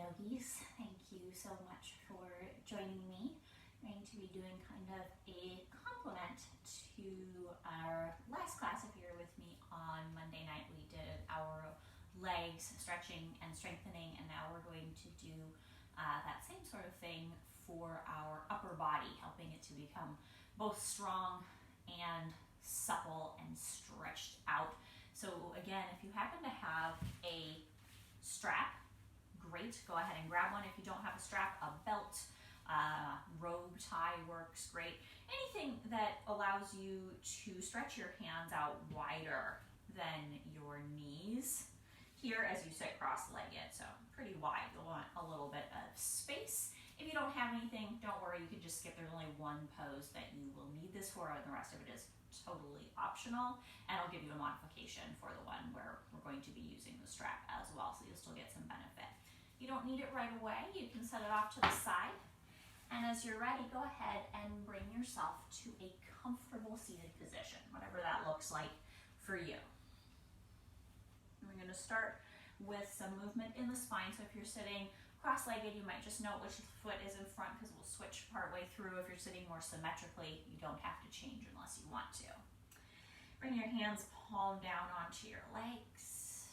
yogis, thank you so much for joining me. I'm going to be doing kind of a complement to our last class. If you were with me on Monday night, we did our legs stretching and strengthening, and now we're going to do that same sort of thing for our upper body, helping it to become both strong and supple and stretched out. So again, if you happen to have a strap, great, go ahead and grab one. If you don't have a strap, a belt, robe tie works great. Anything that allows you to stretch your hands out wider than your knees here as you sit cross-legged, so pretty wide. You'll want a little bit of space. If you don't have anything, don't worry, you can just skip. There's only one pose that you will need this for, and the rest of it is totally optional, and I'll give you a modification for the one where we're going to be using the strap as well, so you'll still get some benefit. You don't need it right away. You can set it off to the side, and as you're ready, go ahead and bring yourself to a comfortable seated position, whatever that looks like for you. We're going to start with some movement in the spine. So if you're sitting cross-legged, you might just note which foot is in front, because we'll switch partway through. If you're sitting more symmetrically, you don't have to change unless you want to. Bring your hands palm down onto your legs.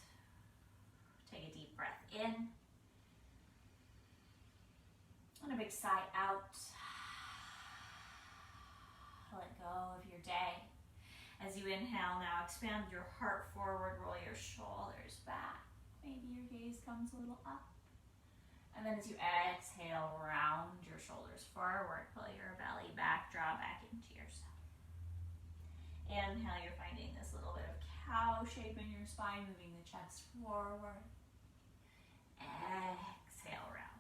Take a deep breath in. And a big sigh out. Let go of your day. As you inhale now, expand your heart forward, roll your shoulders back. Maybe your gaze comes a little up. And then as you exhale, round your shoulders forward, pull your belly back, draw back into yourself. Inhale, you're finding this little bit of cow shape in your spine, moving the chest forward. Exhale, round.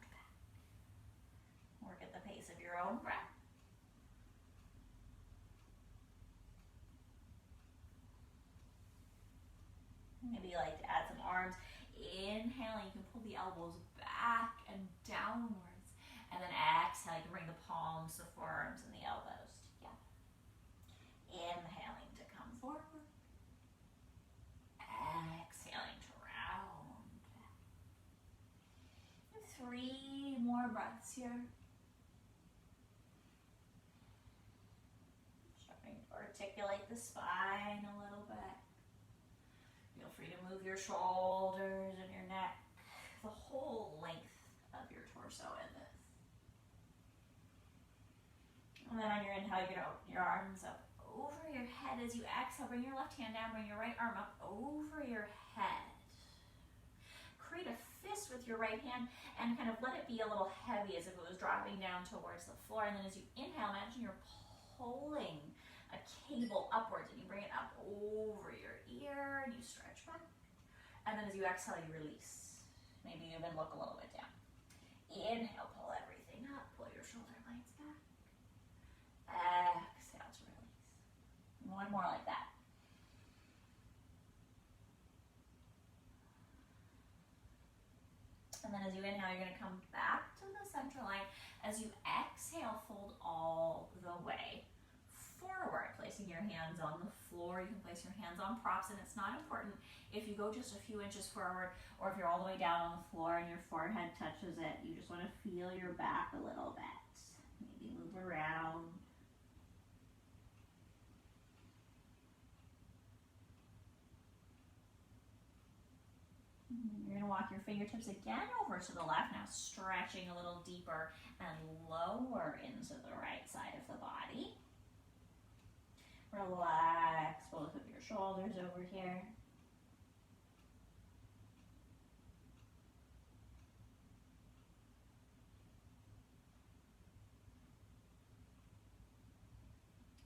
Work at the pace of your own breath. Maybe you like to add some arms. Inhaling, you can pull the elbows back and downwards. And then exhale, you can bring the palms, the forearms, and the elbows together. Inhaling to come forward. Exhaling to round back. 3 more breaths here. Articulate the spine a little bit. Feel free to move your shoulders and your neck, the whole length of your torso in this. And then on your inhale, you can open your arms up over your head. As you exhale, bring your left hand down, bring your right arm up over your head. Create a fist with your right hand and kind of let it be a little heavy as if it was dropping down towards the floor. And then as you inhale, imagine you're pulling a cable upwards, and you bring it up over your ear and you stretch back. And then as you exhale, you release. Maybe even look a little bit down. Inhale, pull everything up, pull your shoulder blades back. Exhale to release. One more like that. And then as you inhale, you're going to come back to the center line. As you exhale, fold all the way forward, placing your hands on the floor. You can place your hands on props, and it's not important if you go just a few inches forward or if you're all the way down on the floor and your forehead touches it. You just want to feel your back a little bit. Maybe move around. You're going to walk your fingertips again over to the left, now stretching a little deeper and lower into the right side of the body. Relax both of your shoulders over here.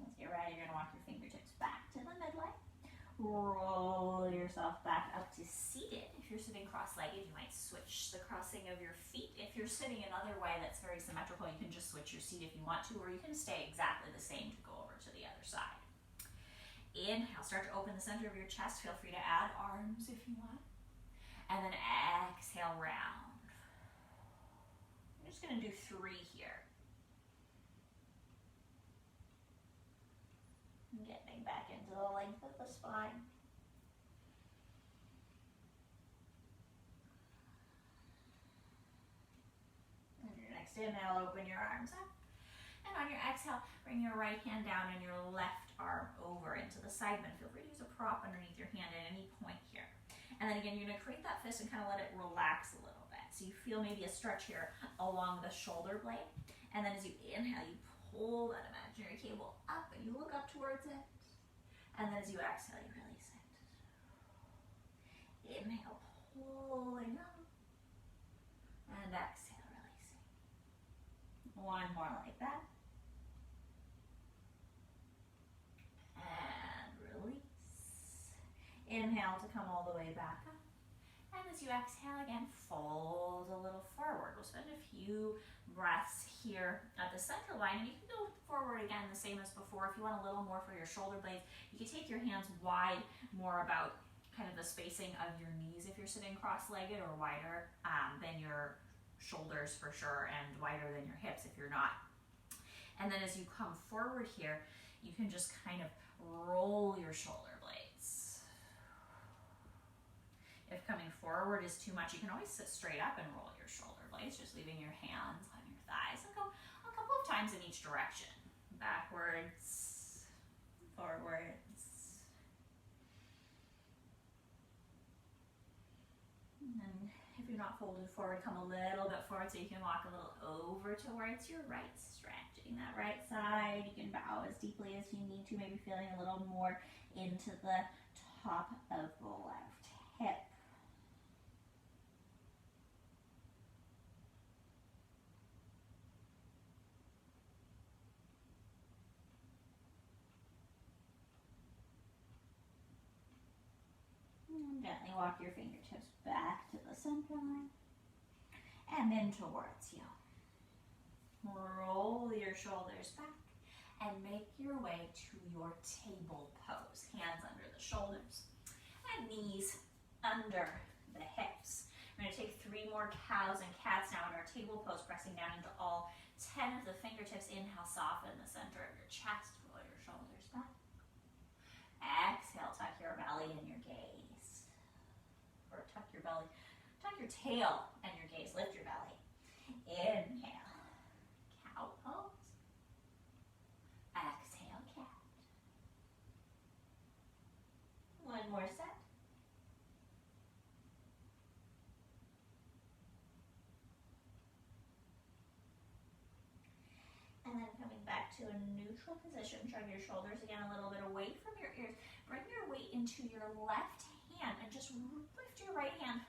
Once you're ready, you're going to walk your fingertips back to the midline. Roll yourself back up to seated. If you're sitting cross-legged, you might switch the crossing of your feet. If you're sitting another way that's very symmetrical, you can just switch your seat if you want to, or you can stay exactly the same to go over to the other side. Inhale, start to open the center of your chest. Feel free to add arms if you want. And then exhale, round. I'm just going to do 3 here. Getting back into the length of the spine. Next inhale, open your arms up. And on your exhale, bring your right hand down and your left arm over into the side bend. Feel free to use a prop underneath your hand at any point here. And then again, you're gonna create that fist and kind of let it relax a little bit. So you feel maybe a stretch here along the shoulder blade. And then as you inhale, you pull that imaginary cable up and you look up towards it. And then as you exhale, you release it. Inhale, pulling up. And exhale, releasing. One more like that. And release. Inhale to come all the way back up. And as you exhale again, fold a little forward. We'll spend a few breaths here at the center line, and you can go forward again the same as before. If you want a little more for your shoulder blades, you can take your hands wide, more about kind of the spacing of your knees if you're sitting cross-legged, or wider than your shoulders for sure, and wider than your hips if you're not. And then as you come forward here, you can just kind of roll your shoulder blades. If coming forward is too much, you can always sit straight up and roll your shoulder blades, just leaving your hands on your thighs, and go a couple of times in each direction. Backwards, forwards. And then if you're not folded forward, come a little bit forward so you can walk a little over towards your right, stretching that right side. You can bow as deeply as you need to, maybe feeling a little more into the top of the left hip. And gently walk your fingertips back to the center line and in towards you. Roll your shoulders back and make your way to your table pose. Hands under the shoulders and knees under the hips. We're going to take 3 more cows and cats now in our table pose, pressing down into all 10 of the fingertips. Inhale, soften the center of your chest. Roll your shoulders back. Exhale, tuck your belly and your gaze. Or tuck your belly, tuck your tail and your gaze. Lift your belly. Inhale, cow pose. Exhale, cat. One more set. And then coming back to a neutral position, shrug your shoulders again a little bit away from your ears. Bring your weight into your left hand and just lift your right hand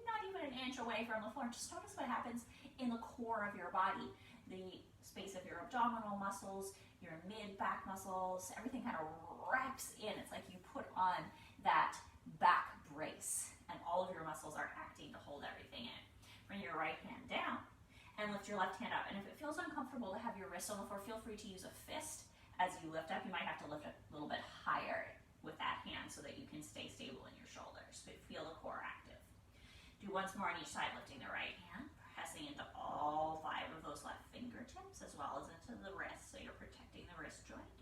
not even an inch away from the floor. Just notice what happens in the core of your body. The space of your abdominal muscles, your mid-back muscles, everything kind of wraps in. It's like you put on that back brace and all of your muscles are acting to hold everything in. Bring your right hand down and lift your left hand up. And if it feels uncomfortable to have your wrist on the floor, feel free to use a fist as you lift up. You might have to lift up a little bit higher with that hand so that you can stay stable in your shoulders, but feel the core active. Do once more on each side, lifting the right hand, pressing into all 5 of those left fingertips as well as into the wrist, so you're protecting the wrist joint.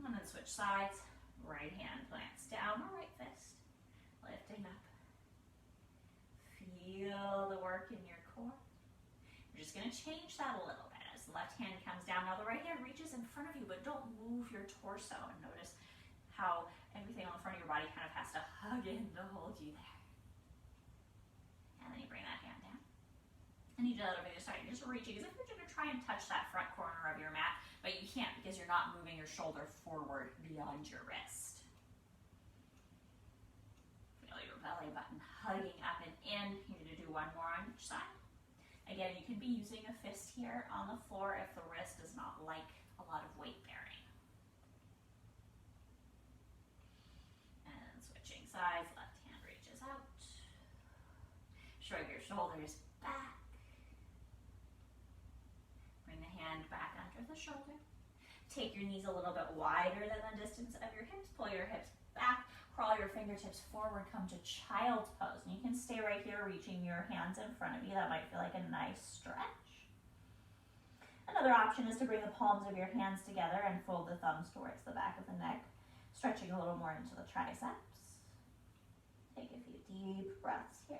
And then switch sides. Right hand plants down or right fist, lifting up. Feel the work in your core. You're just going to change that a little bit as the left hand comes down. Now the right hand reaches in front of you, but don't move your torso. And notice how everything on the front of your body kind of has to hug in to hold you there. And then you bring that hand down. And you do that over the side. You're just reaching as if you're going to try and touch that front corner of your mat, but you can't because you're not moving your shoulder forward beyond your wrist. Feel your belly button hugging up and in. You're going to do one more on each side. Again, you can be using a fist here on the floor if the wrist does not like a lot of weight bearing. And switching sides, left hand reaches out. Shrug your shoulders back. Bring the hand back under the shoulder. Take your knees a little bit wider than the distance of your hips. Pull your hips back. Crawl your fingertips forward. Come to child's pose. And you can stay right here, reaching your hands in front of you. That might feel like a nice stretch. Another option is to bring the palms of your hands together and fold the thumbs towards the back of the neck, stretching a little more into the triceps. Take a few deep breaths here.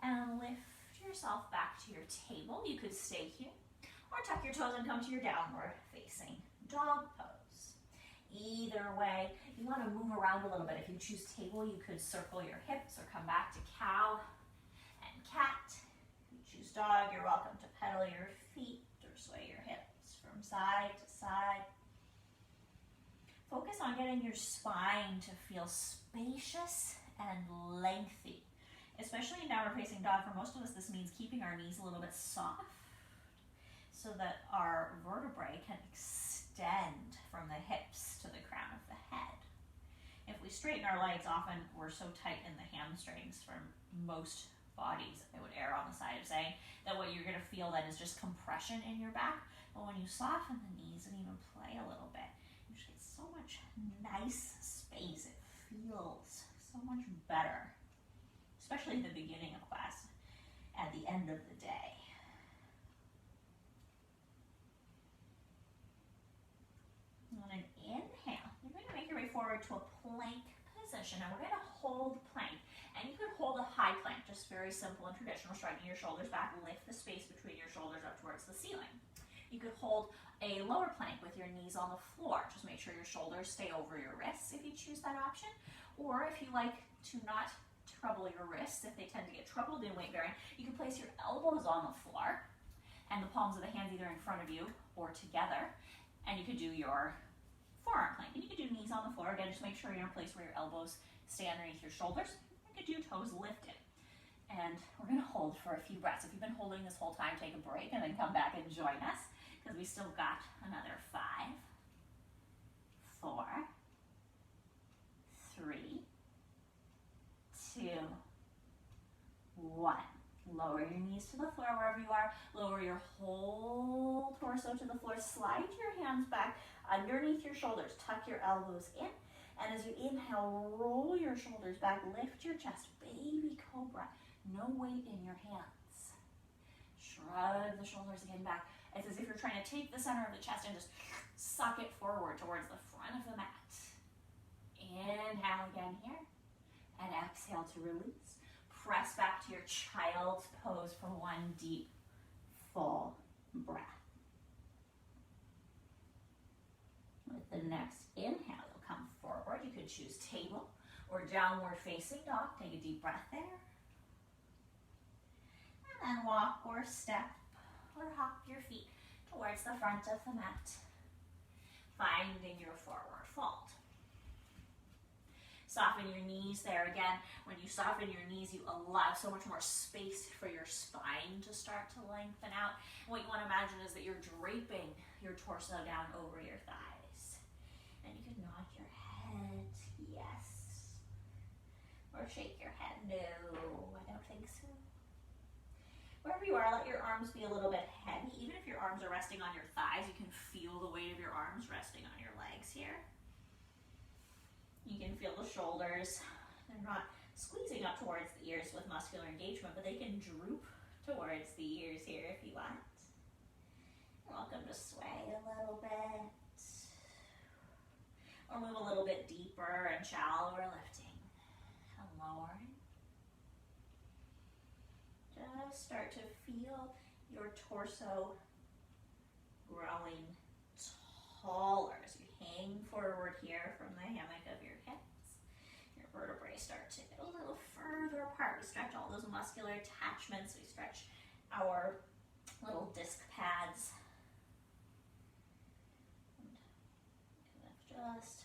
And lift yourself back to your table. You could stay here or tuck your toes and come to your downward facing dog pose. Either way, you want to move around a little bit. If you choose table, you could circle your hips or come back to cow and cat. If you choose dog, you're welcome to pedal your feet or sway your hips from side to side. Focus on getting your spine to feel spacious and lengthy. Especially in downward facing dog, for most of us this means keeping our knees a little bit soft so that our vertebrae can extend from the hips to the crown of the head. If we straighten our legs, often we're so tight in the hamstrings for most bodies. I would err on the side of saying that what you're going to feel then is just compression in your back. But when you soften the knees and even play a little bit, you just get so much nice space. It feels so much better, especially at the beginning of class, at the end of the day. On an inhale, you're going to make your way forward to a plank position, and we're going to hold plank. And you could hold a high plank, just very simple and traditional, striking your shoulders back, lift the space between your shoulders up towards the ceiling. You could hold a lower plank with your knees on the floor. Just make sure your shoulders stay over your wrists if you choose that option. Or if you like to not trouble your wrists, if they tend to get troubled in weight bearing, you can place your elbows on the floor and the palms of the hands either in front of you or together. And you could do your forearm plank. And you could do knees on the floor. Again, just make sure you're in a place where your elbows stay underneath your shoulders. You could do toes lifted. And we're going to hold for a few breaths. If you've been holding this whole time, take a break and then come back and join us, because we still got another 5, 4, 3, 2, 1. Lower your knees to the floor wherever you are. Lower your whole torso to the floor. Slide your hands back underneath your shoulders. Tuck your elbows in. And as you inhale, roll your shoulders back. Lift your chest. Baby cobra. No weight in your hands. Shrug the shoulders again back. It's as if you're trying to take the center of the chest and just suck it forward towards the front of the mat. Inhale again here. And exhale to release. Press back to your child's pose for one deep, full breath. With the next inhale, you'll come forward. You could choose table or downward facing dog. Take a deep breath there. And then walk or step or hop your feet towards the front of the mat, finding your forward fold. Soften your knees there again. When you soften your knees, you allow so much more space for your spine to start to lengthen out. And what you want to imagine is that you're draping your torso down over your thighs. And you can nod your head, yes. Or shake your head, no, I don't think so. Wherever you are, let your arms be a little bit heavy. Even if your arms are resting on your thighs, you can feel the weight of your arms resting on your legs here. You can feel the shoulders. They're not squeezing up towards the ears with muscular engagement, but they can droop towards the ears here if you want. You're welcome to sway a little bit. Or move a little bit deeper and shallower, lifting and lowering. Just start to feel your torso growing taller as you hang forward here from the hammock of your hips. Your vertebrae start to get a little further apart. We stretch all those muscular attachments. We stretch our little disc pads. And just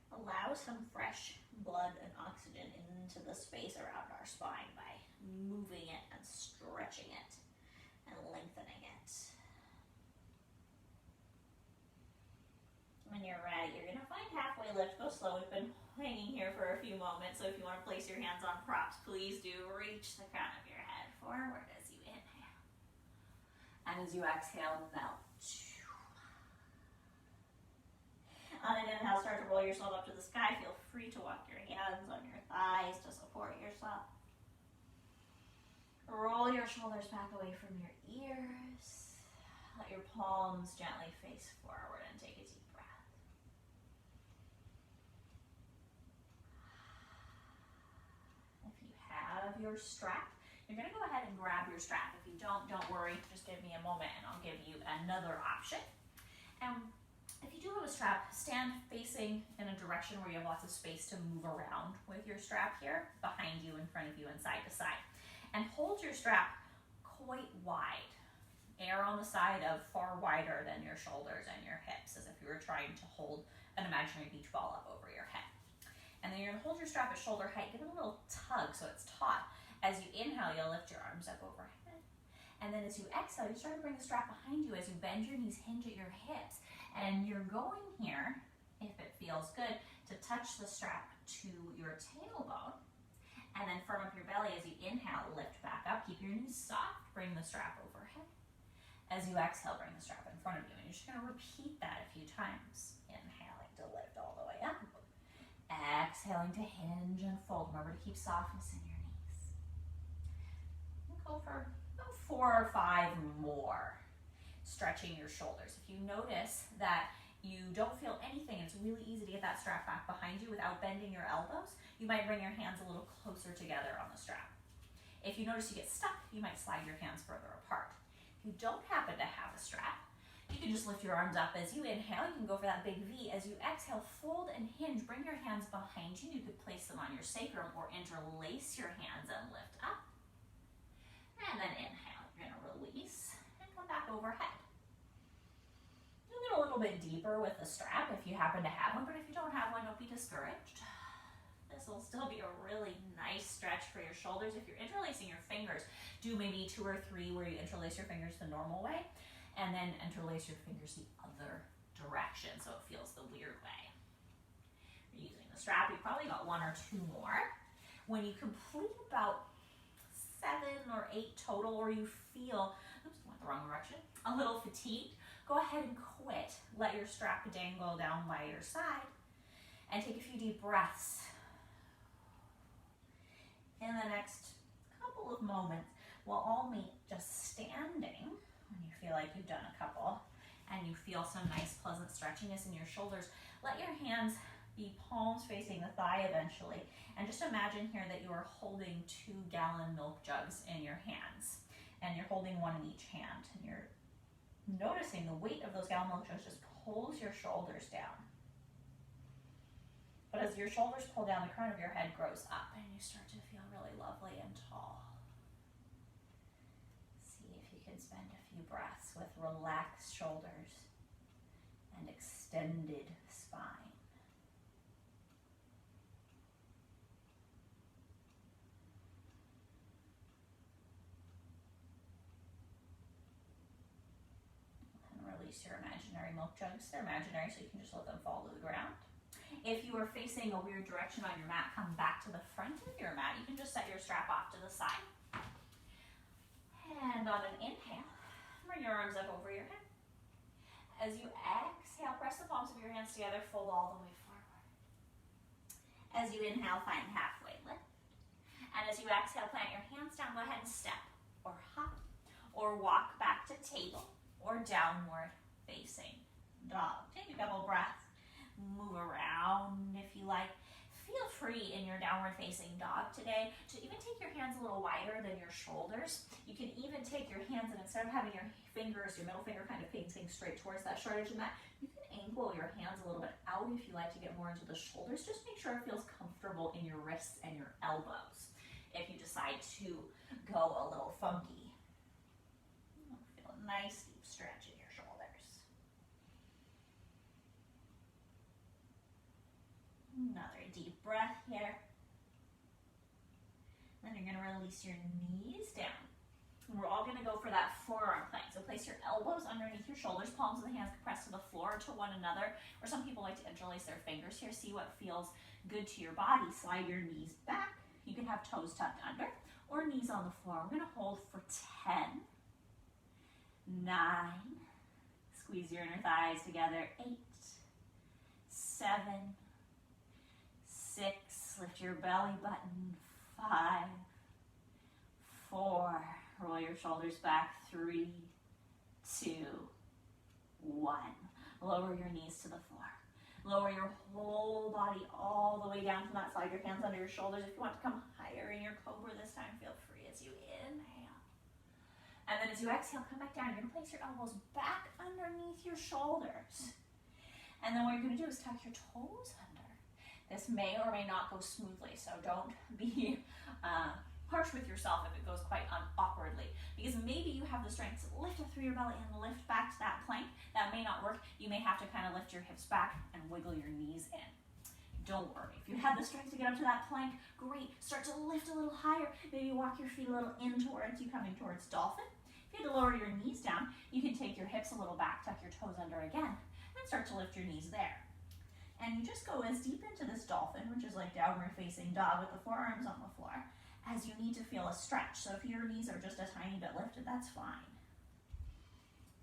allow some fresh blood and oxygen into the space around our spine by moving it and stretching it and lengthening it. When you're ready, you're going to find halfway lift. Go slow. We've been hanging here for a few moments, so if you want to place your hands on props, please do. Reach the crown of your head forward as you inhale. And as you exhale, melt. On an inhale, start to roll yourself up to the sky. Feel free to walk your hands on your thighs to support yourself. Roll your shoulders back away from your ears. Let your palms gently face forward and take a deep breath. If you have your strap, You're gonna go ahead and grab your strap. If you don't worry, just give me a moment and I'll give you another option. If you do have a strap, stand facing in a direction where you have lots of space to move around with your strap here, behind you, in front of you, and side to side. And hold your strap quite wide. Err on the side of far wider than your shoulders and your hips, as if you were trying to hold an imaginary beach ball up over your head. And then you're gonna hold your strap at shoulder height, give it a little tug so it's taut. As you inhale, you'll lift your arms up overhead. And then as you exhale, you start to bring the strap behind you as you bend your knees, hinge at your hips. And you're going here, if it feels good, to touch the strap to your tailbone. And then firm up your belly as you inhale, lift back up, keep your knees soft, bring the strap overhead. As you exhale, bring the strap in front of you. And you're just gonna repeat that a few times. Inhaling to lift all the way up. Exhaling to hinge and fold. Remember to keep softness in your knees. We'll go for about 4 or 5 more. Stretching your shoulders. If you notice that you don't feel anything, and it's really easy to get that strap back behind you without bending your elbows, you might bring your hands a little closer together on the strap. If you notice you get stuck, you might slide your hands further apart. If you don't happen to have a strap, you can just lift your arms up as you inhale. You can go for that big V. As you exhale, fold and hinge. Bring your hands behind you. You could place them on your sacrum or interlace your hands and lift up. And then inhale. You're gonna release and come back overhead. You get a little bit deeper with the strap if you happen to have one, but if you don't have one, don't be discouraged. This will still be a really nice stretch for your shoulders. If you're interlacing your fingers, do maybe 2 or 3 where you interlace your fingers the normal way, and then interlace your fingers the other direction so it feels the weird way. You're using the strap, you probably got 1 or 2 more. When you complete about 7 or 8 total, or you feel, oops, went the wrong direction, a little fatigued, go ahead and quit. Let your strap dangle down by your side and take a few deep breaths. In the next couple of moments, we'll all meet just standing when you feel like you've done a couple and you feel some nice pleasant stretchiness in your shoulders. Let your hands be palms facing the thigh eventually, and just imagine here that you are holding 2-gallon milk jugs in your hands, and you're holding one in each hand, and you're noticing the weight of those gallon milk jugs just pulls your shoulders down. But as your shoulders pull down, the crown of your head grows up and you start to feel really lovely and tall. See if you can spend a few breaths with relaxed shoulders and extended spine. And release your imaginary milk jugs. They're imaginary, so you can just let them fall to the ground. If you are facing a weird direction on your mat, come back to the front of your mat. You can just set your strap off to the side. And on an inhale, bring your arms up over your head. As you exhale, press the palms of your hands together, fold all the way forward. As you inhale, find halfway lift. And as you exhale, plant your hands down, go ahead and step or hop or walk back to table or downward facing dog. Take a couple breaths. Move around if you like. Feel free in your downward facing dog today to even take your hands a little wider than your shoulders. You can even take your hands, and instead of having your fingers, your middle finger kind of facing straight towards that short edge of the mat, you can angle your hands a little bit out if you like to get more into the shoulders. Just make sure it feels comfortable in your wrists and your elbows. If you decide to go a little funky, feel a nice deep stretch in your shoulders. Another deep breath here. Then you're going to release your knees down. And we're all going to go for that forearm plank. So place your elbows underneath your shoulders, palms of the hands compressed to the floor to one another. Or some people like to interlace their fingers here. See what feels good to your body. Slide your knees back. You can have toes tucked under or knees on the floor. We're going to hold for 10, 9, squeeze your inner thighs together, 8, 7, 6, lift your belly button, 5, 4, roll your shoulders back, 3, 2, 1. Lower your knees to the floor. Lower your whole body all the way down to the mat. Slide your hands under your shoulders. If you want to come higher in your cobra this time, feel free. It's as you inhale. And then as you exhale, come back down. You're gonna place your elbows back underneath your shoulders. And then what you're gonna do is tuck your toes under. This may or may not go smoothly, so don't be harsh with yourself if it goes quite awkwardly, because maybe you have the strength to lift up through your belly and lift back to that plank. That may not work. You may have to kind of lift your hips back and wiggle your knees in. Don't worry. If you have the strength to get up to that plank, great. Start to lift a little higher. Maybe walk your feet a little in towards you, coming towards dolphin. If you had to lower your knees down, you can take your hips a little back, tuck your toes under again, and start to lift your knees there. And you just go as deep into this dolphin, which is like downward facing dog with the forearms on the floor, as you need to feel a stretch. So if your knees are just a tiny bit lifted, that's fine.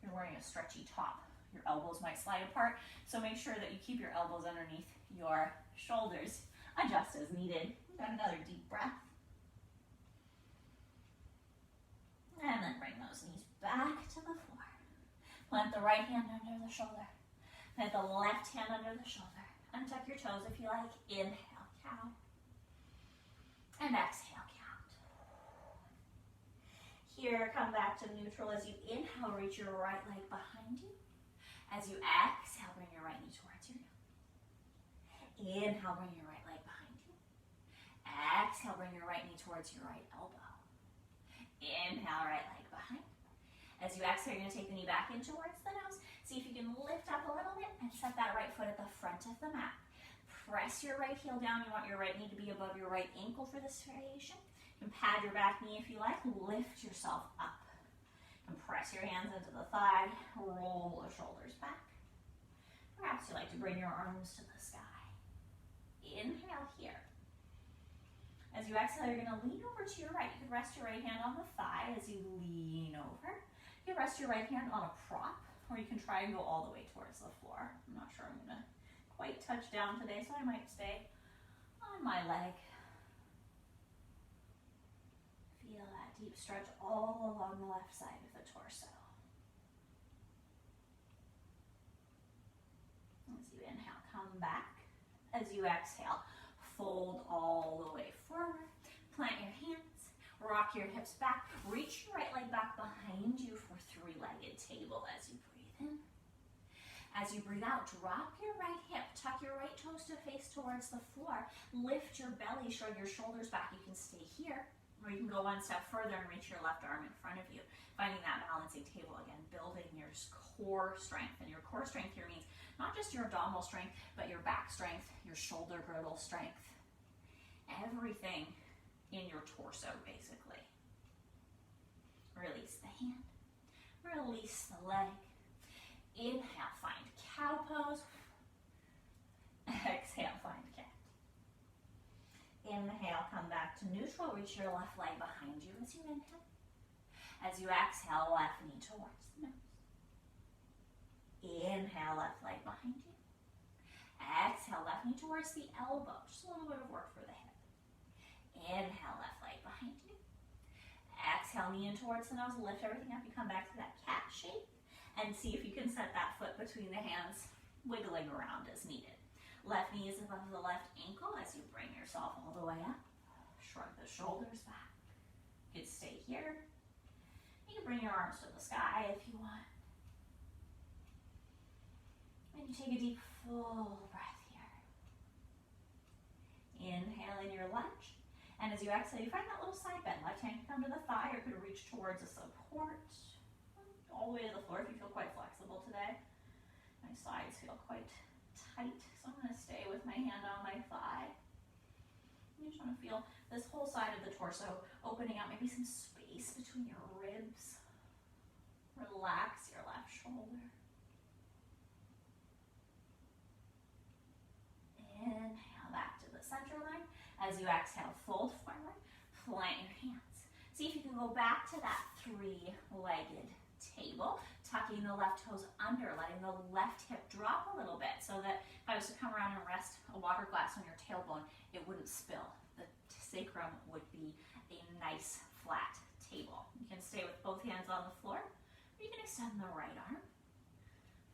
If you're wearing a stretchy top, your elbows might slide apart, so make sure that you keep your elbows underneath your shoulders. Adjust as needed. We've got another deep breath. And then bring those knees back to the floor. Plant the right hand under the shoulder. Plant the left hand under the shoulder. Untuck your toes if you like. Inhale, cow. And exhale, count. Here, come back to neutral. As you inhale, reach your right leg behind you. As you exhale, bring your right knee towards you. Inhale, bring your right leg behind you. Exhale, bring your right knee towards your right elbow. Inhale, right leg behind. As you exhale, you're going to take the knee back in towards the nose. See if you can lift up a little bit and set that right foot at the front of the mat. Press your right heel down. You want your right knee to be above your right ankle for this variation. You can pad your back knee if you like. Lift yourself up. And press your hands into the thigh. Roll the shoulders back. Perhaps you like to bring your arms to the sky. Inhale here. As you exhale, you're going to lean over to your right. You can rest your right hand on the thigh as you lean over. You can rest your right hand on a prop, or you can try and go all the way towards the floor. I'm not sure I'm going to quite touch down today, so I might stay on my leg. Feel that deep stretch all along the left side of the torso. As you inhale, come back. As you exhale, fold all the way forward. Plant your hands, rock your hips back, reach your right leg back behind you for three-legged table as you breathe in. As you breathe out, drop your right hip, tuck your right toes to face towards the floor, lift your belly, shrug your shoulders back. You can stay here, or you can go one step further and reach your left arm in front of you. Finding that balancing table again, building your core strength. And your core strength here means not just your abdominal strength, but your back strength, your shoulder girdle strength, everything in your torso, basically. Release the hand, release the leg. Inhale, find cow pose. Exhale, find cat. Inhale, come back to neutral. Reach your left leg behind you as you inhale. As you exhale, left knee towards the nose. Inhale, left leg behind you. Exhale, left knee towards the elbow. Just a little bit of work for the hip. Inhale, left leg behind you. Exhale, knee in towards the nose. Lift everything up. You come back to that cat shape. And see if you can set that foot between the hands, wiggling around as needed. Left knee is above the left ankle as you bring yourself all the way up. Shrug the shoulders back. You can stay here. You can bring your arms to the sky if you want. And you take a deep, full breath here. Inhale in your lunge. And as you exhale, you find that little side bend. Left hand can come to the thigh or could reach towards a support. All the way to the floor if you feel quite flexible today. My sides feel quite tight, so I'm going to stay with my hand on my thigh. You just want to feel this whole side of the torso opening up, maybe some space between your ribs. Relax your left shoulder. Inhale back to the center line. As you exhale, fold forward, plant your hands. See if you can go back to that three-legged table, tucking the left toes under, letting the left hip drop a little bit so that if I was to come around and rest a water glass on your tailbone, it wouldn't spill. The sacrum would be a nice flat table. You can stay with both hands on the floor, or you can extend the right arm,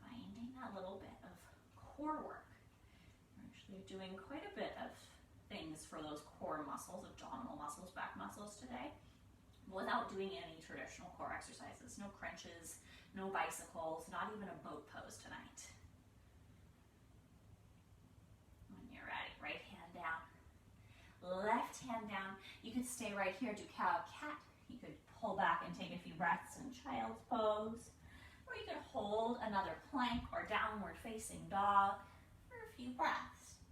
finding that little bit of core work. We're actually doing quite a bit of things for those core muscles, abdominal muscles, back muscles today. without doing any traditional core exercises. No crunches, no bicycles, not even a boat pose tonight. When you're ready, right hand down, left hand down. You could stay right here, do cow-cat. You could pull back and take a few breaths in child's pose. Or you could hold another plank or downward facing dog for a few breaths.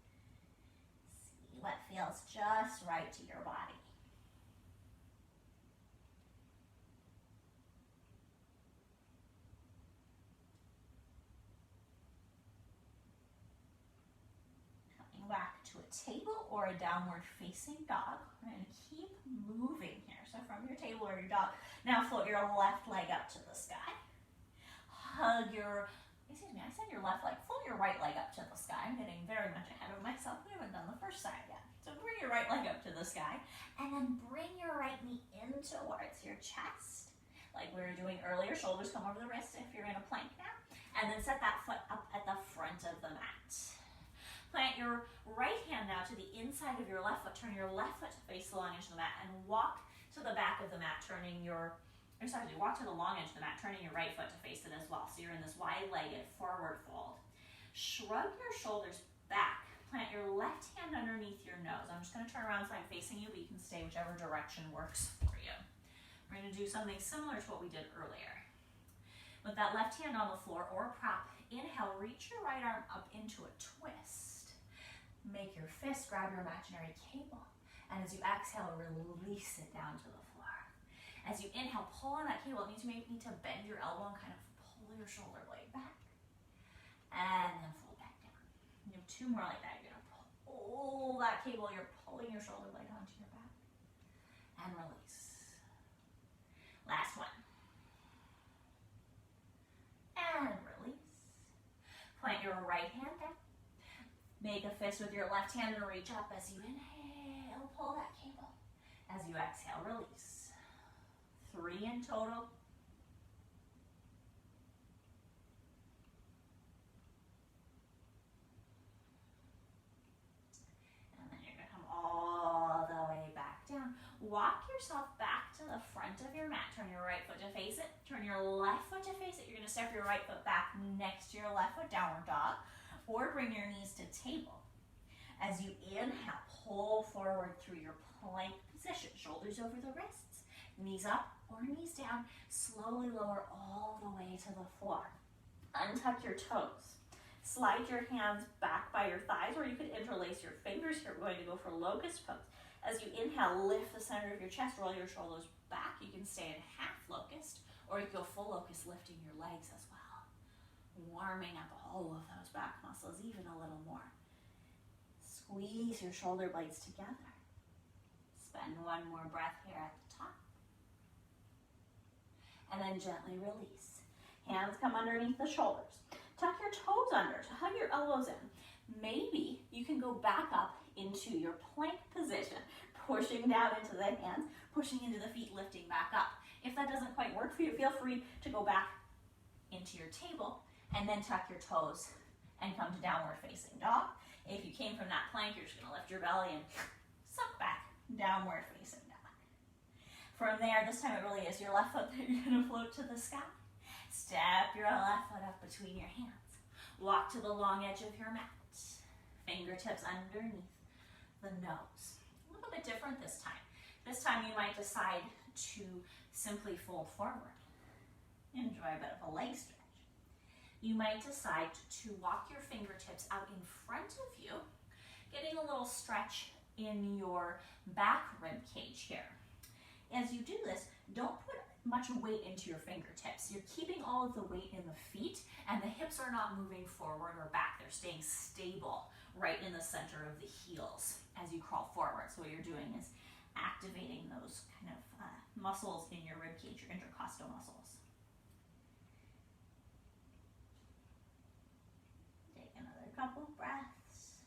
See what feels just right to your body. Back to a table or a downward facing dog. We're going to keep moving here. So from your table or your dog, now float your left leg up to the sky. Hug your, I said your left leg, float your right leg up to the sky. I'm getting very much ahead of myself. We haven't done the first side yet. So bring your right leg up to the sky and then bring your right knee in towards your chest. Like we were doing earlier, shoulders come over the wrist if you're in a plank now. And then set that foot up at the front of the mat. Plant your right hand now to the inside of your left foot. Turn your left foot to face the long edge of the mat and walk to the back of the mat, walk to the long edge of the mat, turning your right foot to face it as well. So you're in this wide-legged forward fold. Shrug your shoulders back. Plant your left hand underneath your nose. I'm just going to turn around so I'm facing you, but you can stay whichever direction works for you. We're going to do something similar to what we did earlier. With that left hand on the floor or prop, inhale, reach your right arm up into a twist. Make your fist grab your imaginary cable. And as you exhale, release it down to the floor. As you inhale, pull on that cable. It means you may need to bend your elbow and kind of pull your shoulder blade back. And then fold back down. You have two more like that. You're going to pull that cable. You're pulling your shoulder blade onto your back. And release. Last one. And release. Plant your right hand down. Make a fist with your left hand and reach up as you inhale, pull that cable. As you exhale, release. 3 in total. And then you're going to come all the way back down. Walk yourself back to the front of your mat. Turn your right foot to face it. Turn your left foot to face it. You're going to step your right foot back next to your left foot, downward dog. Or bring your knees to table. As you inhale, pull forward through your plank position. Shoulders over the wrists, knees up or knees down. Slowly lower all the way to the floor. Untuck your toes. Slide your hands back by your thighs, or you could interlace your fingers here. We're going to go for locust pose. As you inhale, lift the center of your chest, roll your shoulders back. You can stay in half locust, or you can go full locust, lifting your legs as well. Warming up all of those back muscles even a little more. Squeeze your shoulder blades together. Spend one more breath here at the top. And then gently release. Hands come underneath the shoulders. Tuck your toes under to hug your elbows in. Maybe you can go back up into your plank position, pushing down into the hands, pushing into the feet, lifting back up. If that doesn't quite work for you, feel free to go back into your table and then tuck your toes and come to downward facing dog. If you came from that plank, you're just going to lift your belly and suck back, downward facing dog. From there, this time it really is your left foot that you're going to float to the sky. Step your left foot up between your hands. Walk to the long edge of your mat. Fingertips underneath the nose. A little bit different this time. This time you might decide to simply fold forward. Enjoy a bit of a leg stretch. You might decide to walk your fingertips out in front of you, getting a little stretch in your back rib cage here. As you do this, don't put much weight into your fingertips. You're keeping all of the weight in the feet, and the hips are not moving forward or back. They're staying stable right in the center of the heels as you crawl forward. So what you're doing is activating those kind of muscles in your rib cage, your intercostal muscles. Couple of breaths.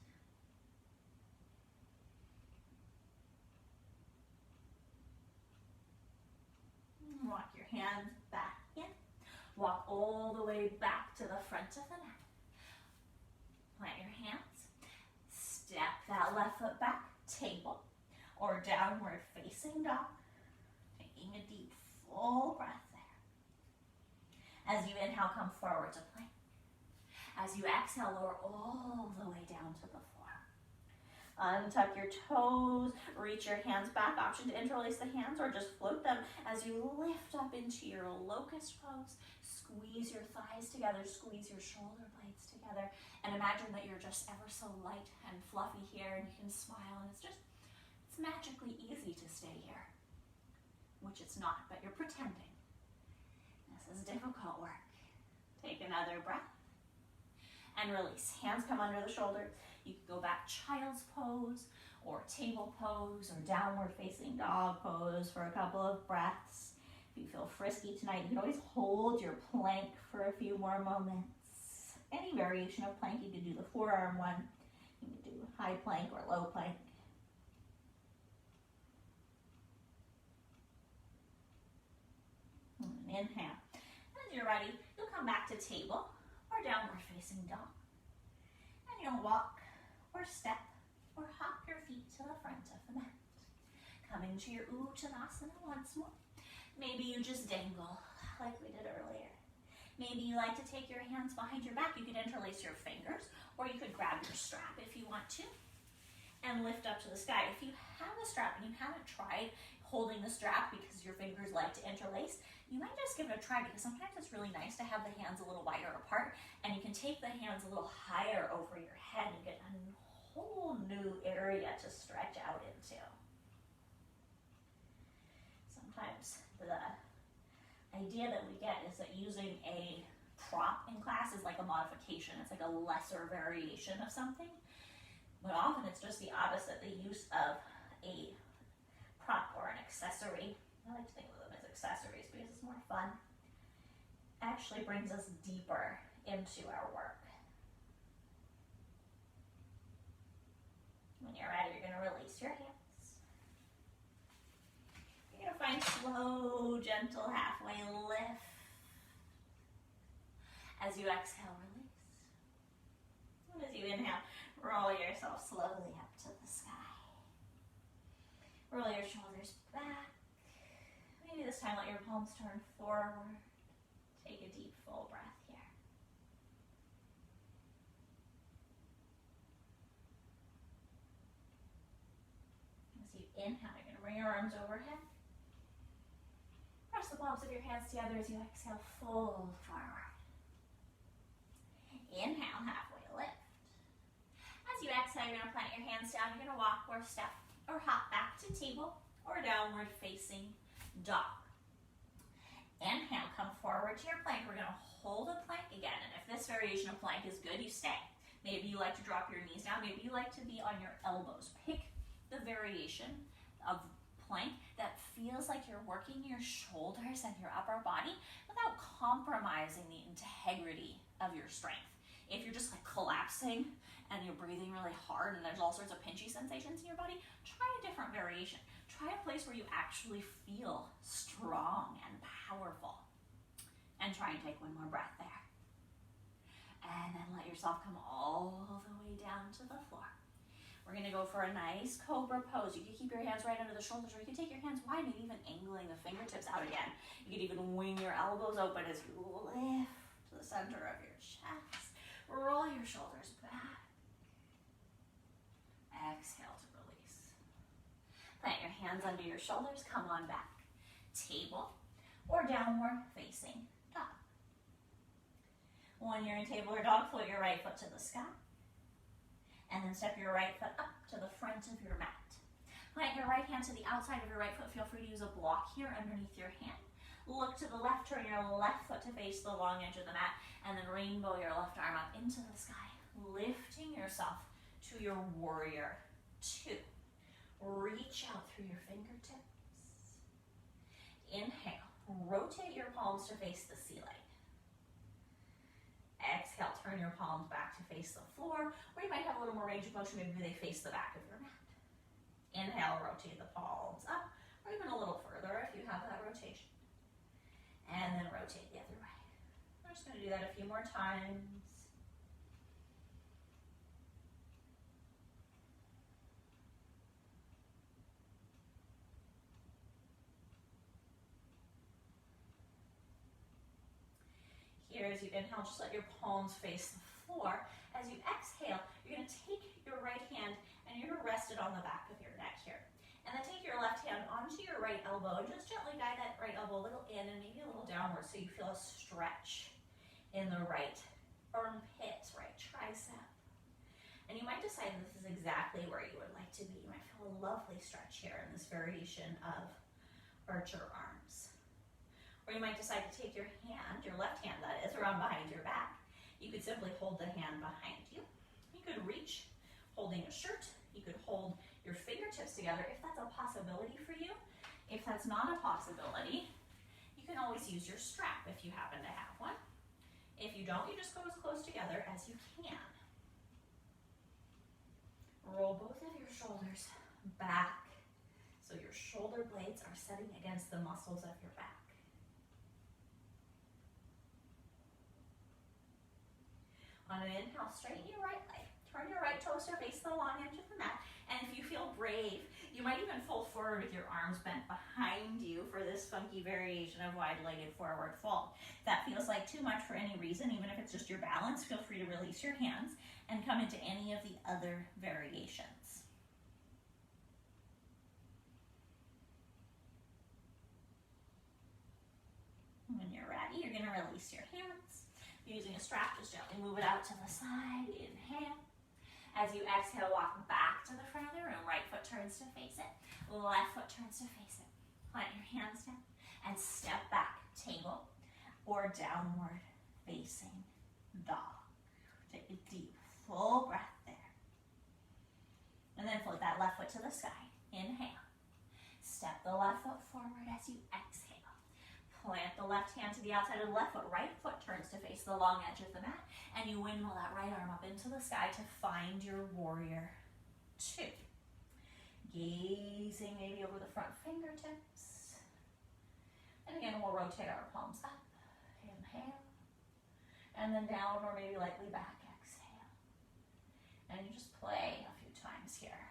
Walk your hands back in. Walk all the way back to the front of the mat. Plant your hands. Step that left foot back, table, or downward facing dog. taking a deep, full breath there. As you inhale, come forward to plank. As you exhale, lower all the way down to the floor. Untuck your toes, reach your hands back. Option to interlace the hands or just float them as you lift up into your locust pose. Squeeze your thighs together, squeeze your shoulder blades together, and imagine that you're just ever so light and fluffy here, and you can smile, and it's magically easy to stay here, which it's not, but you're pretending. This is difficult work. Take another breath and release. Hands come under the shoulders. You can go back child's pose or table pose or downward facing dog pose for a couple of breaths. If you feel frisky tonight, you can always hold your plank for a few more moments. Any variation of plank, you can do the forearm one. You can do high plank or low plank. And inhale. As you're ready, you'll come back to table or downward facing dog. And you'll walk or step or hop your feet to the front of the mat. Coming to your Uttanasana once more. Maybe you just dangle like we did earlier. Maybe you like to take your hands behind your back. You could interlace your fingers, or you could grab your strap if you want to and lift up to the sky. If you have a strap and you haven't tried holding the strap because your fingers like to interlace, you might just give it a try, because sometimes it's really nice to have the hands a little wider apart, and you can take the hands a little higher over your head and get a whole new area to stretch out into. Sometimes the idea that we get is that using a prop in class is like a modification. It's like a lesser variation of something. But often it's just the opposite. The use of a prop or an accessory, I like to think of them as accessories because it's more fun, actually brings us deeper into our work. When you're ready, you're going to release your hands. You're going to find slow, gentle halfway lift. As you exhale, release. And as you inhale, roll yourself slowly up to the sky. Roll your shoulders back. Maybe this time let your palms turn forward. Take a deep, full breath here. As you inhale, you're going to bring your arms overhead. Press the palms of your hands together as you exhale, fold forward. Inhale, halfway lift. As you exhale, you're going to plant your hands down. You're going to walk or step or hop back to table or downward facing dog. Inhale, come forward to your plank. We're going to hold a plank again. And if this variation of plank is good, you stay. Maybe you like to drop your knees down. Maybe you like to be on your elbows. Pick the variation of plank that feels like you're working your shoulders and your upper body without compromising the integrity of your strength. If you're just like collapsing and you're breathing really hard and there's all sorts of pinchy sensations in your body, try a different variation. Try a place where you actually feel strong and powerful. And try and take one more breath there. And then let yourself come all the way down to the floor. We're going to go for a nice cobra pose. You can keep your hands right under the shoulders, or you can take your hands wide, maybe even angling the fingertips out again. You can even wing your elbows open as you lift to the center of your chest. Roll your shoulders back. Exhale to release. Plant your hands under your shoulders. Come on back. Table or downward facing dog. When you're in table or dog, float your right foot to the sky. And then step your right foot up to the front of your mat. Plant your right hand to the outside of your right foot. Feel free to use a block here underneath your hand. Look to the left, turn your left foot to face the long edge of the mat, and then rainbow your left arm up into the sky, lifting yourself to your warrior two. Reach out through your fingertips. Inhale, rotate your palms to face the ceiling. Exhale, turn your palms back to face the floor, or you might have a little more range of motion, maybe they face the back of your mat. Inhale, rotate the palms up, or even a little further if you have that rotation. And then rotate the other way. We're just going to do that a few more times. as you inhale, just let your palms face the floor. As you exhale, you're going to take your right hand and you're going to rest it on the back of your neck here. And then take your left hand onto your right elbow and just gently guide that right elbow a little in and maybe a little downward so you feel a stretch in the right armpit, right tricep. And you might decide this is exactly where you would like to be. You might feel a lovely stretch here in this variation of archer arms. Or you might decide to take your hand, your left hand that is, around behind your back. You could simply hold the hand behind you. You could reach holding a shirt. You could hold your fingertips together if that's a possibility for you. If that's not a possibility, you can always use your strap if you happen to have one. If you don't, you just go as close together as you can. Roll both of your shoulders back so your shoulder blades are setting against the muscles of your back. On an inhale, straighten your right leg. Turn your right toes to face the long edge of the mat. And if you feel brave, you might even fold forward with your arms bent behind you for this funky variation of wide-legged forward fold. If that feels like too much for any reason, even if it's just your balance, feel free to release your hands and come into any of the other variations. When you're ready, you're going to release your hands. Using a strap, just gently move it out to the side. Inhale. As you exhale, walk back to the front of the room. Right foot turns to face it. Left foot turns to face it. Plant your hands down and step back. Table or downward facing dog. Take a deep, full breath there. And then float that left foot to the sky. Inhale. Step the left foot forward as you exhale. Plant the left hand to the outside of the left foot. Right foot turns to face the long edge of the mat. And you windmill that right arm up into the sky to find your warrior two. Gazing maybe over the front fingertips. And again, we'll rotate our palms up. Inhale. And then down or maybe lightly back. Exhale. And you just play a few times here.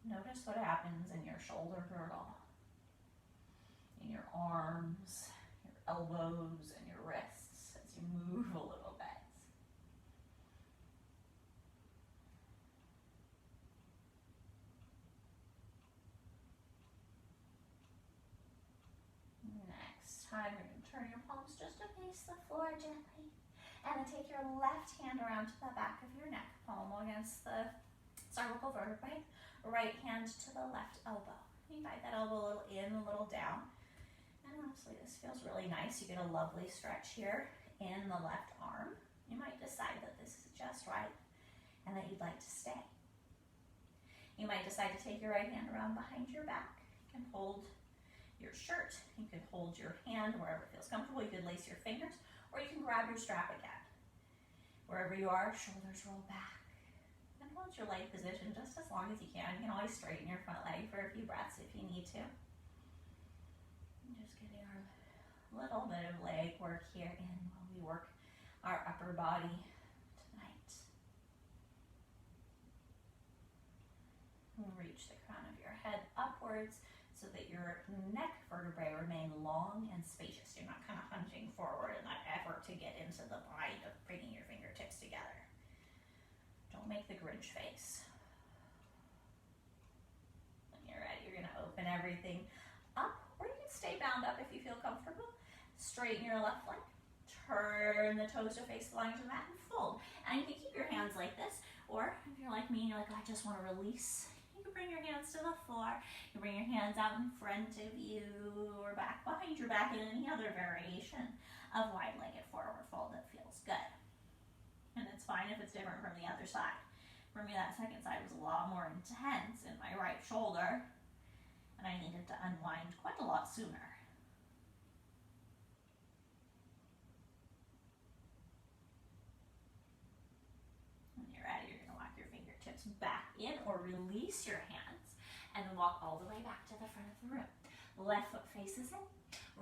Notice what happens in your shoulder girdle, in your arms, your elbows, and your wrists as you move a little bit. Next time, you're going to turn your palms just to face the floor gently. And then take your left hand around to the back of your neck, palm against the cervical vertebrae, right hand to the left elbow. You guide that elbow a little in, a little down. And honestly, this feels really nice. You get a lovely stretch here in the left arm. You might decide that this is just right and that you'd like to stay. You might decide to take your right hand around behind your back. You can hold your shirt. You can hold your hand wherever it feels comfortable. You could lace your fingers, or you can grab your strap again. Wherever you are, shoulders roll back. And hold your leg position just as long as you can. You can always straighten your front leg for a few breaths if you need to. Just getting our little bit of leg work here in while we work our upper body tonight. And reach the crown of your head upwards so that your neck vertebrae remain long and spacious. You're not kind of hunching forward in that effort to get into the bind of bringing your fingertips together. Don't make the Grinch face. When you're ready, you're going to open everything up, or you can stay bound up if you feel comfortable. Straighten your left leg. Turn the toes to face the line of the mat and fold. And you can keep your hands like this, or if you're like me and you're like, I just want to release, you can bring your hands to the floor. You bring your hands out in front of you or back behind your back in any other variation of wide-legged forward fold that feels good. And it's fine if it's different from the other side. For me, that second side was a lot more intense in my right shoulder, and I needed to unwind quite a lot sooner. When you're ready, you're going to walk your fingertips back in or release your hands and then walk all the way back to the front of the room. Left foot faces in,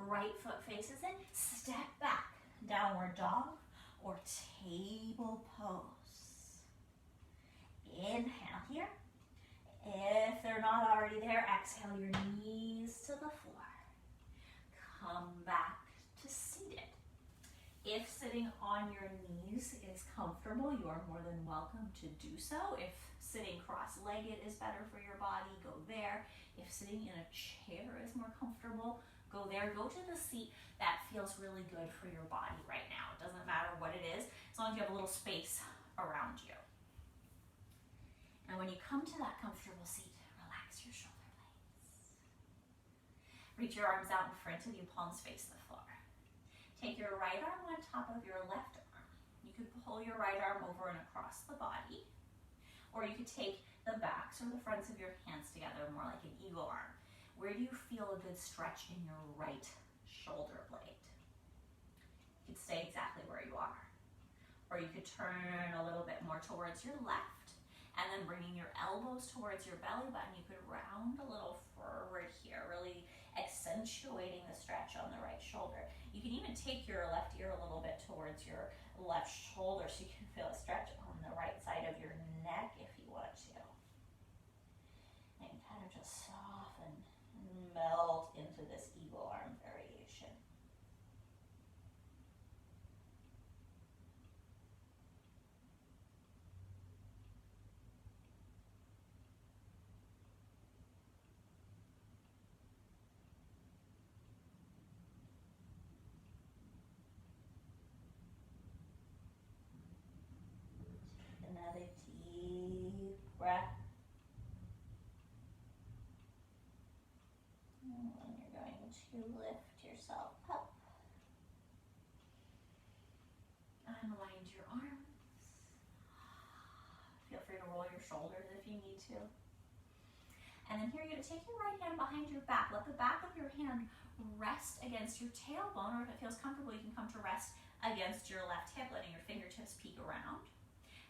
right foot faces in, step back, downward dog or table pose. Inhale here. If they're not already there, exhale your knees to the floor. Come back to seated. If sitting on your knees is comfortable, you are more than welcome to do so. If sitting cross-legged is better for your body, go there. If sitting in a chair is more comfortable, go there. Go to the seat that feels really good for your body right now. It doesn't matter what it is, as long as you have a little space around you. And when you come to that comfortable seat, relax your shoulder blades. Reach your arms out in front of you, palms face the floor. Take your right arm on top of your left arm. You could pull your right arm over and across the body, or you could take the backs or the fronts of your hands together, more like an eagle arm. Where do you feel a good stretch in your right shoulder blade? You could stay exactly where you are. Or you could turn a little bit more towards your left, and then bringing your elbows towards your belly button, you could round a little forward here, really accentuating the stretch on the right shoulder. You can even take your left ear a little bit towards your left shoulder so you can feel a stretch on the right side of your neck if you want to. And kind of just soften and melt into this eagle arm variation. Another deep breath. And then you're going to lift yourself up. Unwind your arms. Feel free to roll your shoulders if you need to. And then here you're going to take your right hand behind your back. Let the back of your hand rest against your tailbone, or if it feels comfortable, you can come to rest against your left hip, letting your fingertips peek around.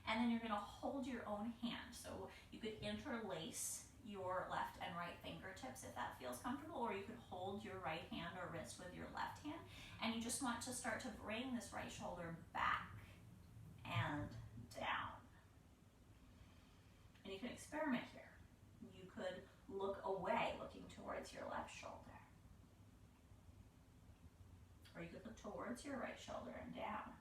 And then you're going to hold your own hand. So you could interlace your left and right fingertips if that feels comfortable, or you could hold your right hand or wrist with your left hand. And you just want to start to bring this right shoulder back and down. And you can experiment here. You could look away, looking towards your left shoulder. Or you could look towards your right shoulder and down.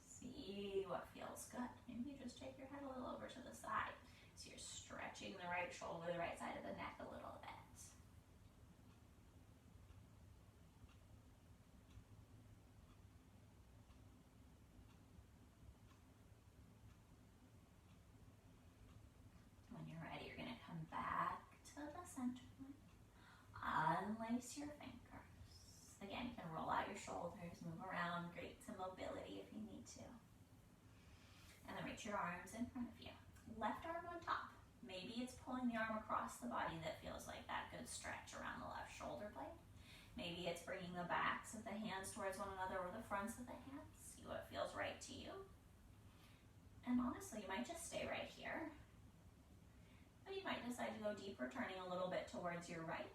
See what feels good. Maybe you just take your head a little over to the side. So you're stretching the right shoulder, the right side of the neck a little bit. When you're ready, you're going to come back to the center line. Unlace your fingers. Again, you can roll out your shoulders, move around, great to mobility if you need to. And then reach your arms in front of you. Left arm on top. Maybe it's pulling the arm across the body that feels like that good stretch around the left shoulder blade. Maybe it's bringing the backs of the hands towards one another or the fronts of the hands. See what feels right to you. And honestly, you might just stay right here. But you might decide to go deeper, turning a little bit towards your right.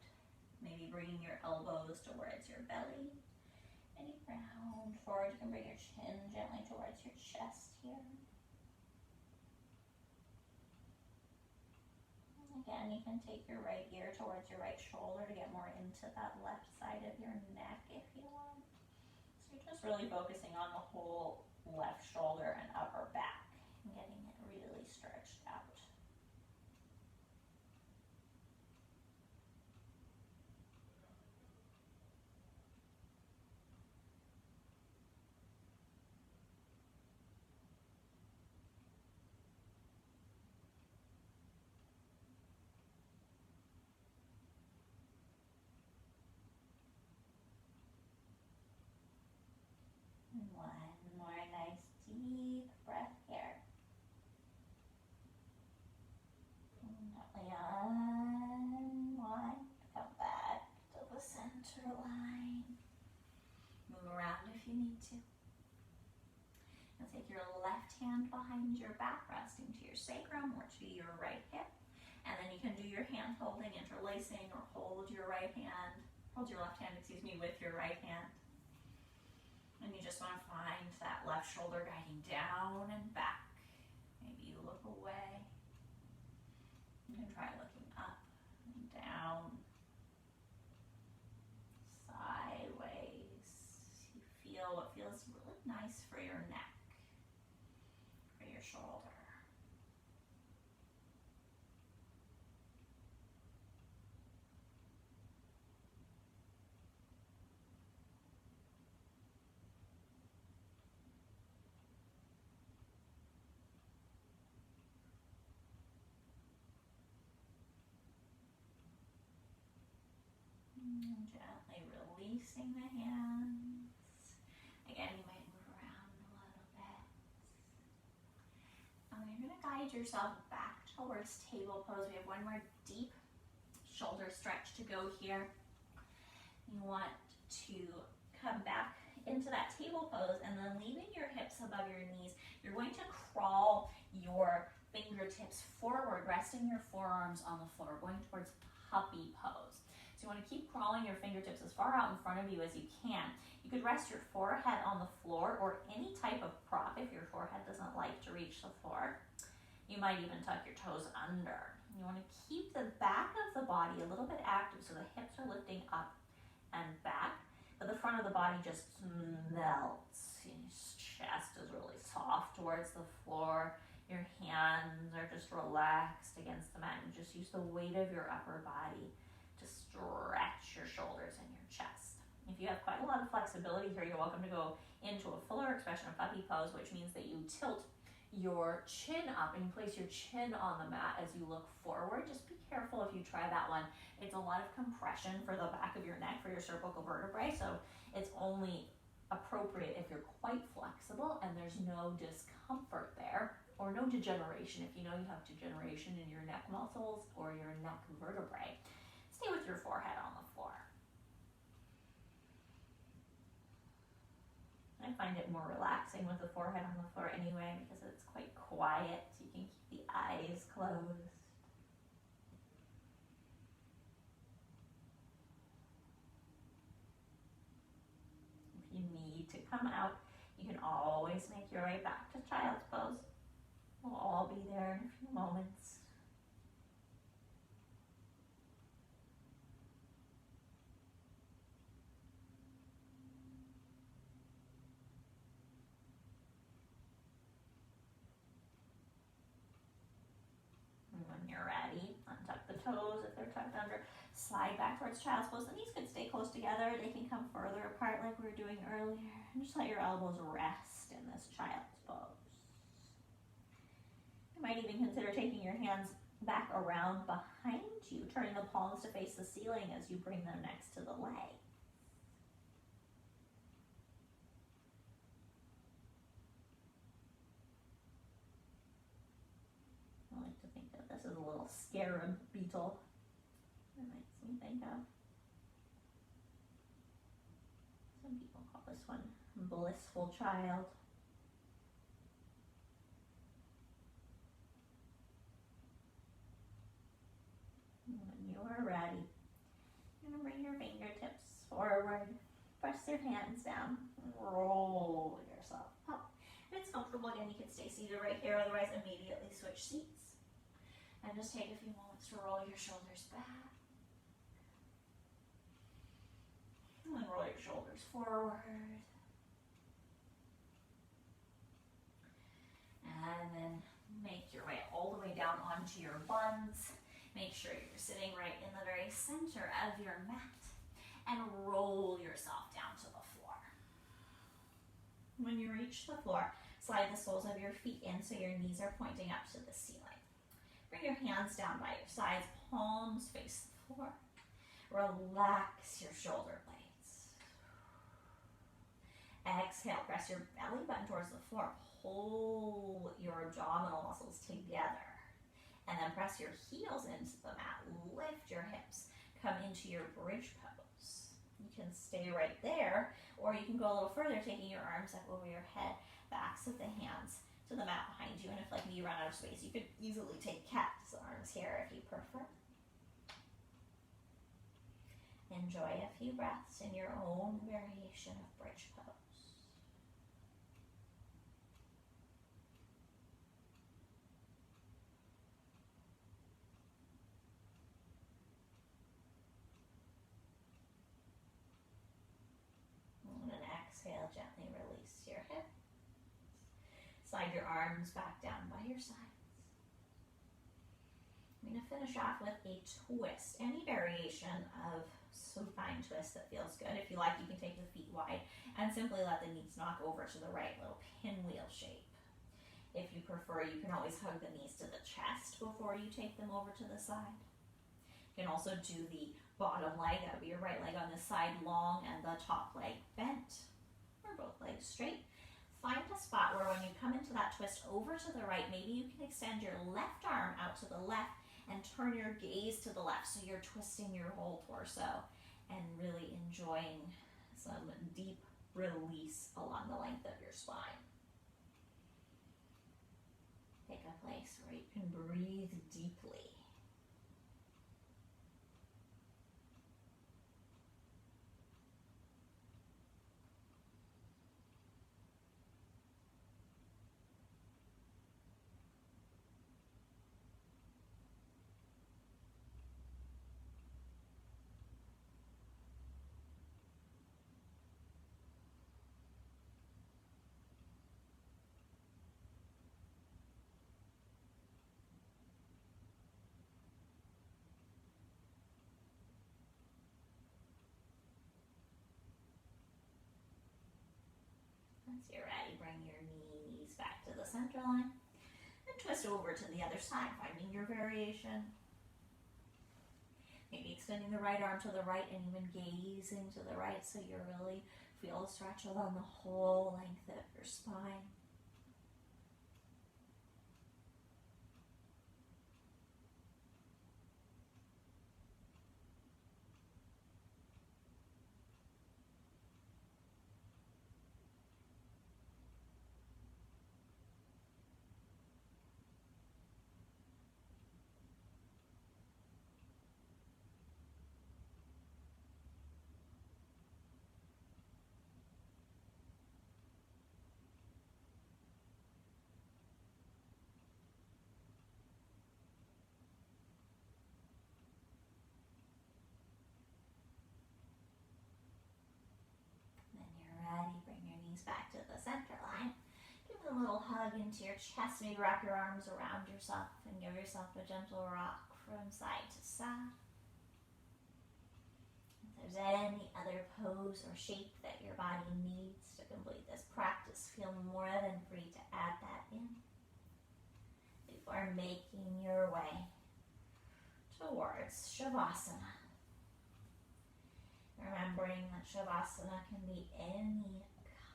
Maybe bringing your elbows towards your belly. And you round forward. You can bring your chin gently towards your chest here. Again, you can take your right ear towards your right shoulder to get more into that left side of your neck if you want. So you're just really focusing on the whole left shoulder and upper back and getting it really stretched out. One more nice deep breath here. Gently unwind, come back to the center line. Move around if you need to. Now take your left hand behind your back, resting to your sacrum or to your right hip. And then you can do your hand holding, interlacing, or hold your left hand, with your right hand. And you just want to find that left shoulder guiding down and back. Maybe you look away. You can try looking up and down, sideways. You feels really nice for your neck, for your shoulder. And gently releasing the hands. Again, you might move around a little bit. And you're going to guide yourself back towards table pose. We have one more deep shoulder stretch to go here. You want to come back into that table pose and then leaving your hips above your knees. You're going to crawl your fingertips forward, resting your forearms on the floor, going towards puppy pose. So you want to keep crawling your fingertips as far out in front of you as you can. You could rest your forehead on the floor or any type of prop if your forehead doesn't like to reach the floor. You might even tuck your toes under. You want to keep the back of the body a little bit active so the hips are lifting up and back, but the front of the body just melts. Your chest is really soft towards the floor. Your hands are just relaxed against the mat. You just use the weight of your upper body to stretch your shoulders and your chest. If you have quite a lot of flexibility here, you're welcome to go into a fuller expression of puppy pose, which means that you tilt your chin up and you place your chin on the mat as you look forward. Just be careful if you try that one. It's a lot of compression for the back of your neck, for your cervical vertebrae, so it's only appropriate if you're quite flexible and there's no discomfort there or no degeneration. If you know you have degeneration in your neck muscles or your neck vertebrae, stay with your forehead on the floor. I find it more relaxing with the forehead on the floor anyway because it's quite quiet, so you can keep the eyes closed. If you need to come out, you can always make your way back to child's pose. We'll all be there in a few moments. When you're ready, untuck the toes if they're tucked under, slide back towards child's pose. The knees could stay close together, they can come further apart like we were doing earlier, and just let your elbows rest in this child's pose. You might even consider taking your hands back around behind you, turning the palms to face the ceiling as you bring them next to the leg. I like to think that this is a little scarab beetle. That makes me think of. Some people call this one blissful child. When you are ready, you're going to bring your fingertips forward, press your hands down, and roll yourself up. If it's comfortable, again, you can stay seated right here, otherwise immediately switch seats. And just take a few moments to roll your shoulders back. And then roll your shoulders forward. And then make your way all the way down onto your buns. Make sure you're sitting right in the very center of your mat. And roll yourself down to the floor. When you reach the floor, slide the soles of your feet in so your knees are pointing up to the ceiling. Bring your hands down by your sides, palms face the floor. Relax your shoulder blades. Exhale, press your belly button towards the floor. Pull your abdominal muscles together. And then press your heels into the mat. Lift your hips. Come into your bridge pose. You can stay right there, or you can go a little further, taking your arms up over your head, backs of the hands to the mat behind you. And if, like me, you run out of space, you could easily take cat's arms here if you prefer. Enjoy a few breaths in your own variation of bridge pose. And then exhale, gently release your hips. Slide your arms back down by your sides. I'm going to finish off with a twist. Any variation of supine twist that feels good. If you like, you can take the feet wide and simply let the knees knock over to the right, little pinwheel shape. If you prefer, you can always hug the knees to the chest before you take them over to the side. You can also do the bottom leg, that would be your right leg on this side, long, and the top leg bent, or both legs straight. Find a spot where when you come into that twist over to the right, maybe you can extend your left arm out to the left and turn your gaze to the left, so you're twisting your whole torso and really enjoying some deep release along the length of your spine. Pick a place where you can breathe deeply. Once you're ready, bring your knees back to the center line and twist over to the other side, finding your variation. Maybe extending the right arm to the right and even gazing to the right so you really feel a stretch along the whole length of your spine. Back to the center line. Give a little hug into your chest. Maybe wrap your arms around yourself and give yourself a gentle rock from side to side. If there's any other pose or shape that your body needs to complete this practice, feel more than free to add that in before making your way towards Shavasana. Remembering that Shavasana can be any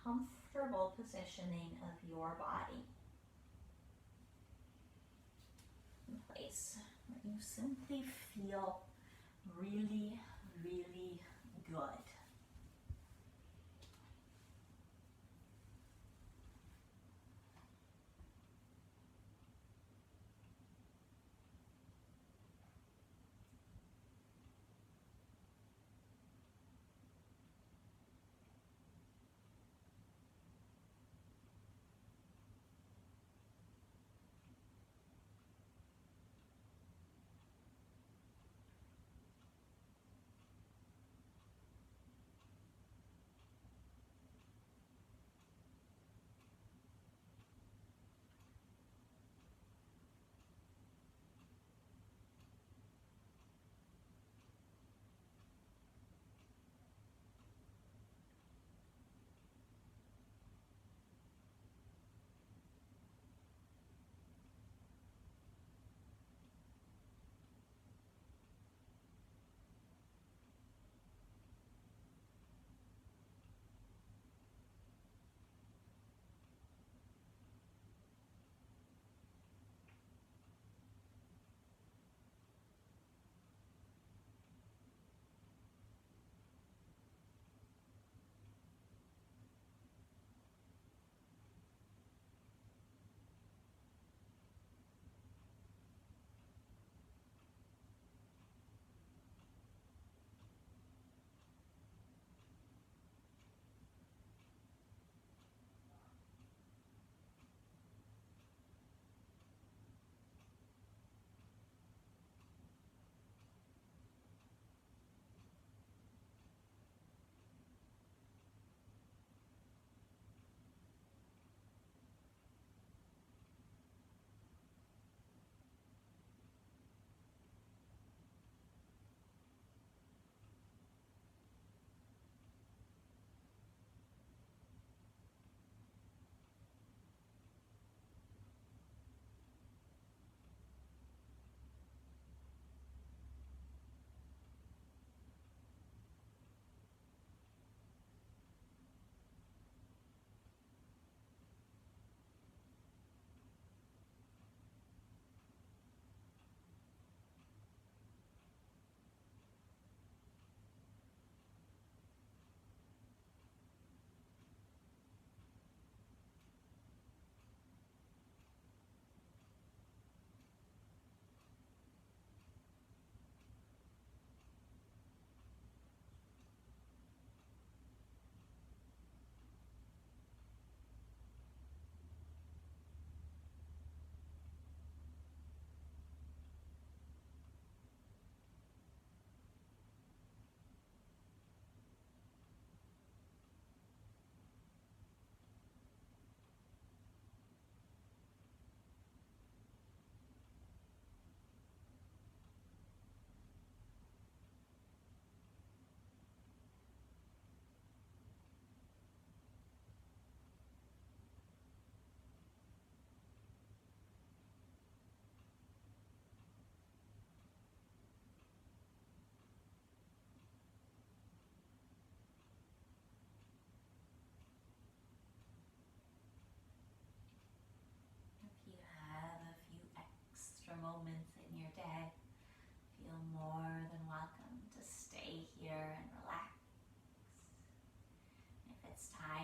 comfortable positioning of your body. A place where you simply feel really, really good.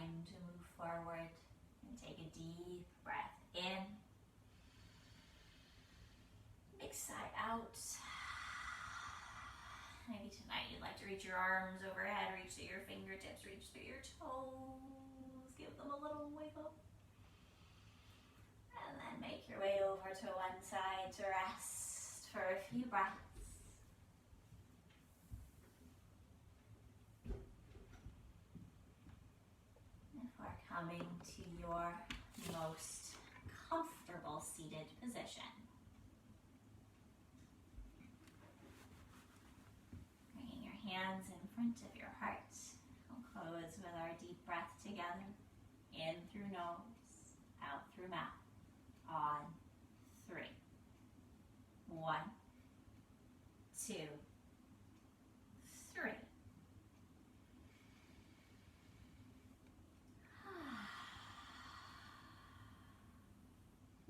time to move forward. And take a deep breath in. Big sigh out. Maybe tonight you'd like to reach your arms overhead, reach through your fingertips, reach through your toes. Give them a little wiggle. And then make your way over to one side to rest for a few breaths. If we're coming to your most comfortable seated position, bringing your hands in front of your heart. We'll close with our deep breath together. In through nose, out through mouth. On 3. 1, 2, 3.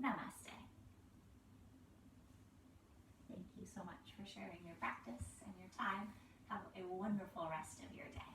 Namaste. Thank you so much for sharing your practice and your time. Have a wonderful rest of your day.